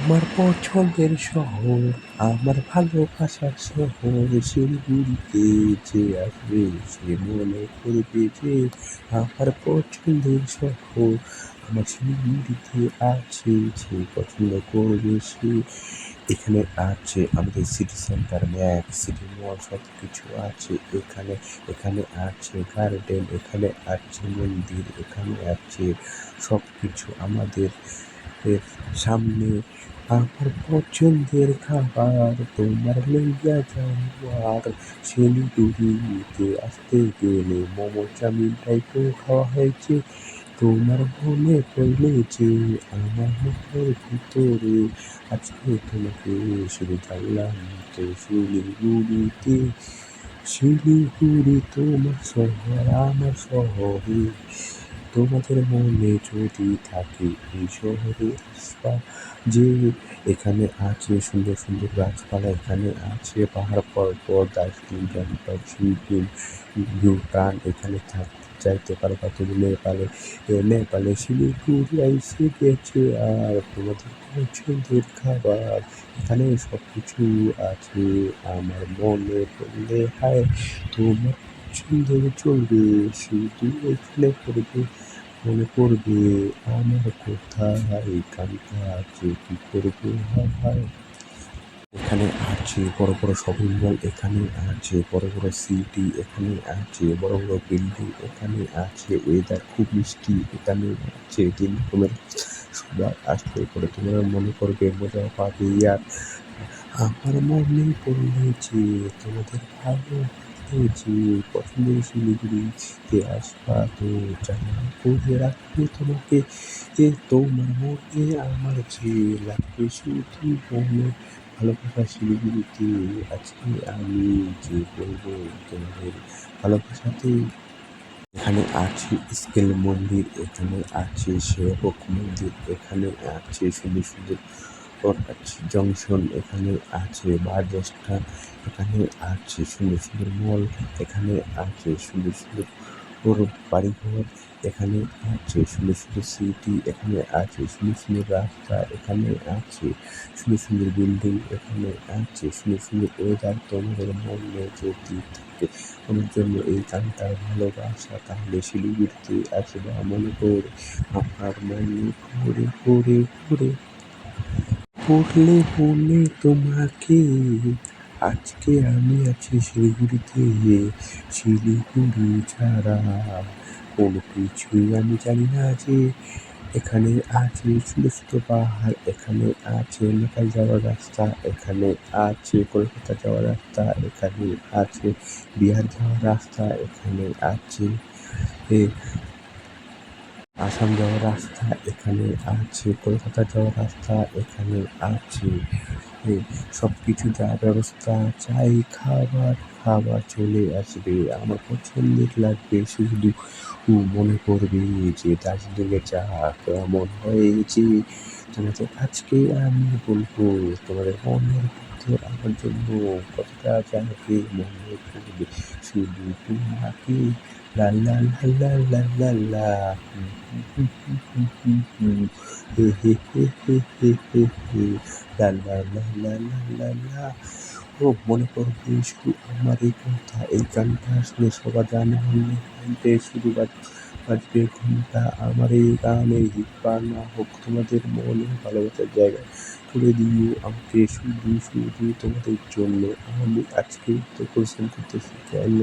আমার পছন্দের শহর, আমার ভালোবাসার শহর শিলিগুড়িতে যে আসবে সে মনে করবে যে আমার পছন্দের শহর আমার শিলিগুড়িতে আছে, যে পছন্দ করবে সে। এখানে আছে আমাদের সিটি সেন্টার, ম্যাক্স সিটি মল সব কিছু আছে এখানে। এখানে আছে গার্ডেন, এখানে আছে মন্দির, এখানে আছে সব কিছু আমাদের সামনে। আমার পছন্দের খাবার তোমার লইয়া যাওয়ার, শিলিগুড়িতে আসতে গেলে মোমো চাউমিনটাই তো খাওয়া হয়েছে। তোমার মনে পড়লে যে আমার মনের ভিতরে আজকে তোমাকে শুধু জানলাম তো শিলিগুড়িতে। শিলিগুড়ি তোমার শহর আমার শহরে, তোমাদের মনে যদি থাকে এই শহরে আসবা যে। এখানে আছে সুন্দর সুন্দর গাছপালা, এখানে আছে পাহাড় পর্বত, দার্জিলিং, গ্যাংটক, সিকিম, ভুটান। এখানে থাকতে চাইতে পারবা তুমি নেপালে। নেপালে শিলিগুড়ি এসে গেছে আর তোমাদের পছন্দের খাবার এখানে সব কিছু আছে। আমার মনে পড়লে হায় তোমার পছন্দের চলবে, শুধু এখানে করবে মনে পড়বে আমার কোথায় গানটা আছে কি করবে হায় হায়। এখানে আছে বড় বড় শপিং মল, এখানে আছে বড় বড় সিটি, এখানে আছে বড় বড় বিল্ডিং, এখানে আছে ওয়েদার খুব মিষ্টি, এখানে আছে 3 রকমের। সবাই আসলে পরে তোমরা মনে করবে মজা পাবে আর আমার মনে পড়লে যে তোমাদের ভালো যে পছন্দের শিলিগুড়িতে আসবা তো জানা করে রাখবে তোমাকে। তোমার মনে আমার যে লাগবে শুধু মনে ভালোবাসা শিলিগুড়িতে। আজকে আমি যে বলবো তোমাদের ভালোবাসাতে। এখানে আছে স্কেল মন্দির, এখানে আছে সেবক মন্দির, এখানে আছে সুন্দর সুন্দর জংশন, এখানে আছে বাস স্ট্যান্ড, এখানে আছে সুন্দর সুন্দর মল, এখানে আছে সুন্দর সুন্দর বাড়িঘর, এখানে আছে সুন্দর সুন্দর সিটি, এখানে আছে সুন্দর সুন্দর রাস্তা, এখানে আছে সুন্দর সুন্দর বিল্ডিং, এখানে আছে সুন্দর সুন্দর ওয়েদার। তোমাদের মনে যদি থাকে আমার জন্য এই গানটার ভালোবাসা তাহলে শিলিগুড়িতে আসবা মনে করে। আমার মনে করে করে করে পড়লে মনে তোমাকে। আজকে আমি আছি শিলিগুড়িতে, শিলিগুড়ি ছাড়া কোনো কিছুই আমি জানি না যে। এখানে আছে সুন্দর সুন্দর পাহাড়, এখানে আছে নেপাল যাওয়ার রাস্তা, এখানে আছে কলকাতা যাওয়ার রাস্তা, এখানে আছে বিহার যাওয়ার রাস্তা, এখানে আছে আসাম যাওয়ার রাস্তা, এখানে আছে কলকাতা যাওয়ার রাস্তা, এখানে আছে সব কিছু যাওয়ার ব্যবস্থা। চাই খাবার, খাবার চলে আসবে আমার পছন্দের লাগবে শুধু মনে করবে যে দার্জিলিংয়ের চা কেমন হয়েছে। তোমাদের আজকে আমি বলবো তোমাদের মনের ভিতর আমার জন্য কতটা যাবে মনে করবে শুধু তোমাকে। লা লা লা লা লা লা হে হে হে হে হে হে হে লা লা লা লা লা লা লা। ও মনে করবে শুধু আমার এই কথা, এই গানটা আসলে সবার জানা হলে শুধু বাজবে ঘন্টা। আমার এই গানের হিট বা না হোক তোমাদের মনে ভালোবাসার জায়গায় করে দিও আমাকে শুধু শুধু তোমাদের জন্য। আমি আজকে তো পরিশ্রম করতেছি কেন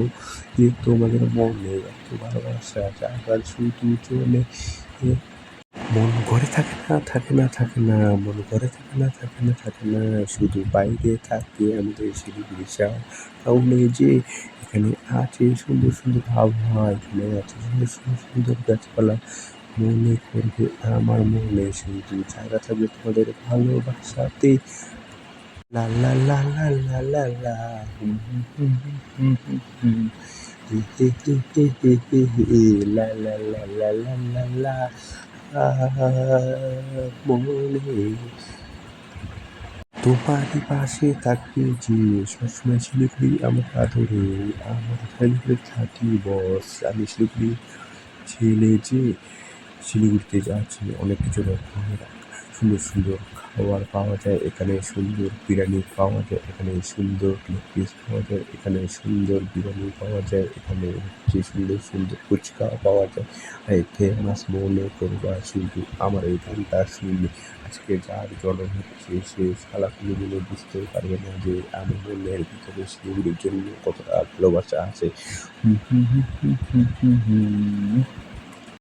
যে তোমাদের মনে এত ভালোবাসা জায়গা শুধু চলে। মন ঘরে থাকে না থাকে না থাকে না, মন ঘরে থাকে না থাকে না থাকে না, শুধু বাইরে থাকে আমাদের শিলিগুড়ি টাউনে যে। এখানে আছে সুন্দর সুন্দর আবহাওয়া, এখানে আছে সুন্দর সুন্দর সুন্দর গাছপালা। মনে করবে আমার মনে শুধু জায়গা থাকবে তোমাদের ভালোবাসাতে। লা লা লা লা লা লা লা হুম হুম হুম হুম হুম হুম হে হে হে হে হে হে হে লা লা লা লা লা লা লা। মনে তোমারই পাশে থাকবে যে সবসময় শিলিগুড়ি আমার আদরে। আমার শিলিগুড়ি থাকি বস, আমি শিলিগুড়ি ছেলে যে। শিলিগুড়িতে যাচ্ছি অনেক কিছু রকমের সুন্দর সুন্দর খাবার পাওয়া যায়, এখানে সুন্দর বিরিয়ানি পাওয়া যায়, এখানে সুন্দর লেগ পিস পাওয়া যায়, এখানে সুন্দর বিরিয়ানি পাওয়া যায়, এখানে হচ্ছে সুন্দর সুন্দর ফুচকা পাওয়া যায়। এই ফেমাস মনে করবা শুধু আমার এই গানটা শুনলে। আজকে যার জনম হচ্ছে সে শালা কোনোদিনও বুঝতেও পারবে না যে আমার মনের ভিতরে শিউরির জন্য কতটা ভালোবাসা আছে। হুম হুম হুম হুম হুম হুম হুম।